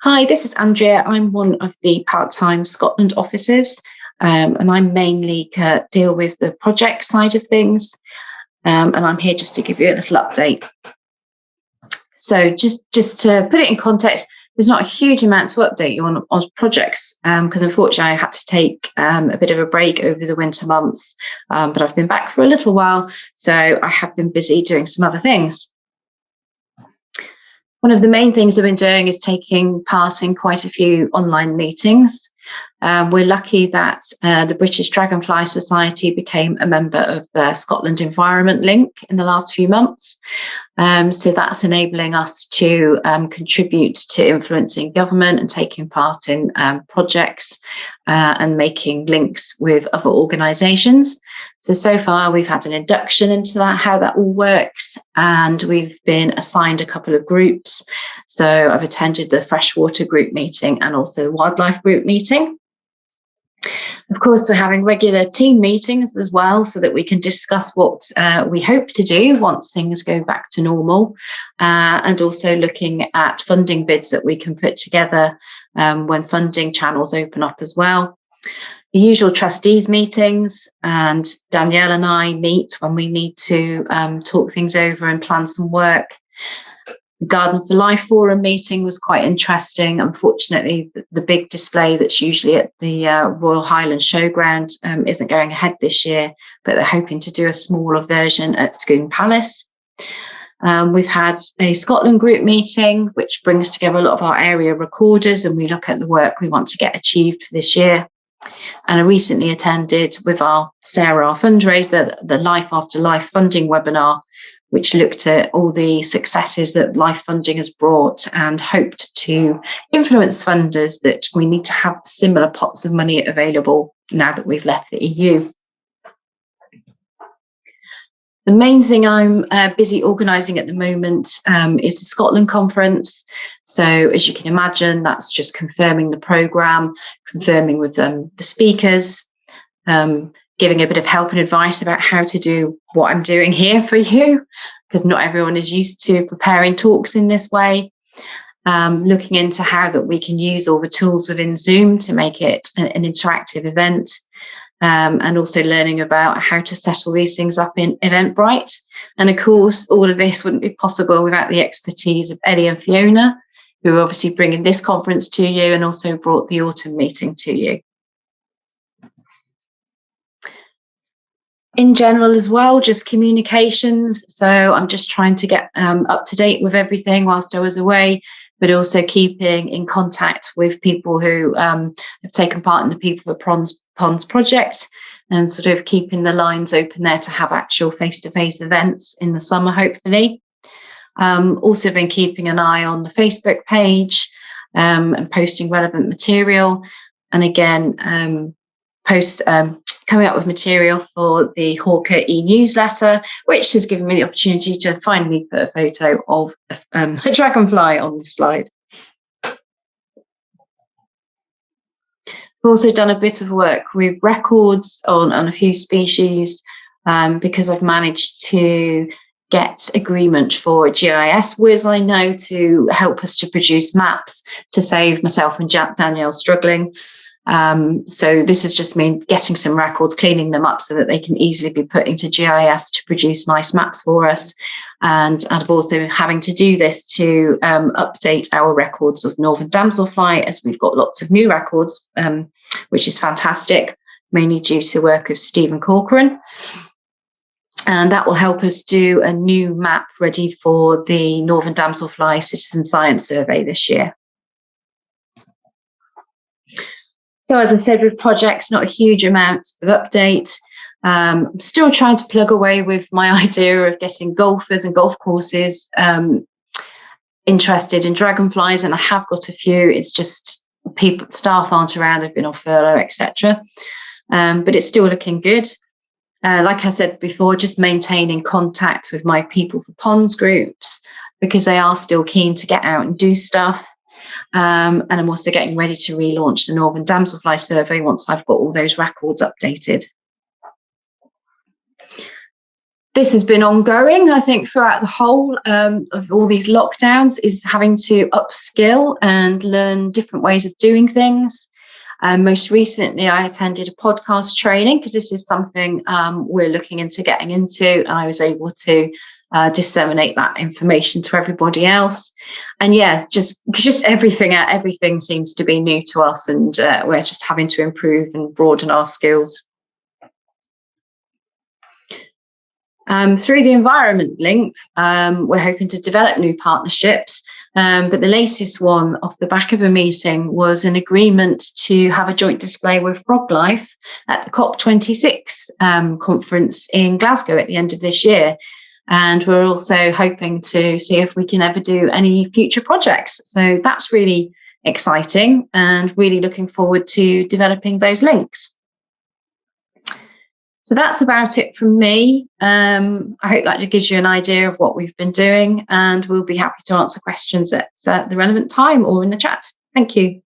Hi, this is Andrea. I'm one of the part-time Scotland officers, and I mainly deal with the project side of things. And I'm here just to give you a little update. So just to put it in context, there's not a huge amount to update you on projects because unfortunately I had to take a bit of a break over the winter months, but I've been back for a little while, so I have been busy doing some other things. One of the main things I've been doing is taking part in quite a few online meetings. We're lucky that the British Dragonfly Society became a member of the Scotland Environment Link in the last few months. So that's enabling us to contribute to influencing government and taking part in projects and making links with other organisations. So far we've had an induction into that, how that all works, and we've been assigned a couple of groups. So I've attended the freshwater group meeting and also the wildlife group meeting. Of course, we're having regular team meetings as well so that we can discuss what we hope to do once things go back to normal, and also looking at funding bids that we can put together when funding channels open up as well. The usual trustees meetings, and Danielle and I meet when we need to talk things over and plan some work. The Garden for Life Forum meeting was quite interesting. Unfortunately, the big display that's usually at the Royal Highland Showground isn't going ahead this year, but they're hoping to do a smaller version at Scone Palace. We've had a Scotland group meeting, which brings together a lot of our area recorders, and we look at the work we want to get achieved for this year. And I recently attended with our Sarah, our fundraiser, the Life After Life funding webinar, which looked at all the successes that life funding has brought and hoped to influence funders that we need to have similar pots of money available now that we've left the EU. The main thing I'm busy organising at the moment is the Scotland conference. So as you can imagine, that's just confirming the programme, confirming with the speakers, giving a bit of help and advice about how to do what I'm doing here for you, because not everyone is used to preparing talks in this way. Looking into how that we can use all the tools within Zoom to make it an interactive event. And also learning about how to set all these things up in Eventbrite. And of course, all of this wouldn't be possible without the expertise of Ellie and Fiona, who are obviously bringing this conference to you and also brought the autumn meeting to you. In general as well, just communications. So I'm just trying to get up to date with everything whilst I was away, but also keeping in contact with people who have taken part in the People for Ponds project, and sort of keeping the lines open there to have actual face-to-face events in the summer, hopefully. Also been keeping an eye on the Facebook page and posting relevant material. And again, coming up with material for the Hawker e-newsletter, which has given me the opportunity to finally put a photo of a dragonfly on the slide. We've also done a bit of work with records on a few species because I've managed to get agreement for GIS whiz, I know, to help us to produce maps to save myself and Danielle struggling. So this has just mean getting some records, cleaning them up so that they can easily be put into GIS to produce nice maps for us. And I'm also having to do this to update our records of northern damselfly, as we've got lots of new records, which is fantastic, mainly due to work of Stephen Corcoran. And that will help us do a new map ready for the Northern Damselfly Citizen Science Survey this year. So as I said, with projects, not a huge amount of update. Still trying to plug away with my idea of getting golfers and golf courses interested in dragonflies, and I have got a few. It's just staff aren't around, have been on furlough, etc. But it's still looking good. Like I said before, just maintaining contact with my People for Ponds groups, because they are still keen to get out and do stuff. And I'm also getting ready to relaunch the Northern Damselfly Survey once I've got all those records updated. This has been ongoing, I think, throughout the whole of all these lockdowns, is having to upskill and learn different ways of doing things. Most recently, I attended a podcast training because this is something we're looking into getting into, and I was able to disseminate that information to everybody else. And yeah, just everything seems to be new to us, and we're just having to improve and broaden our skills. Through the Environment Link, we're hoping to develop new partnerships, but the latest one off the back of a meeting was an agreement to have a joint display with FrogLife at the COP26 conference in Glasgow at the end of this year. And we're also hoping to see if we can ever do any future projects. So that's really exciting, and really looking forward to developing those links. So that's about it from me. I hope that gives you an idea of what we've been doing, and we'll be happy to answer questions at the relevant time or in the chat. Thank you.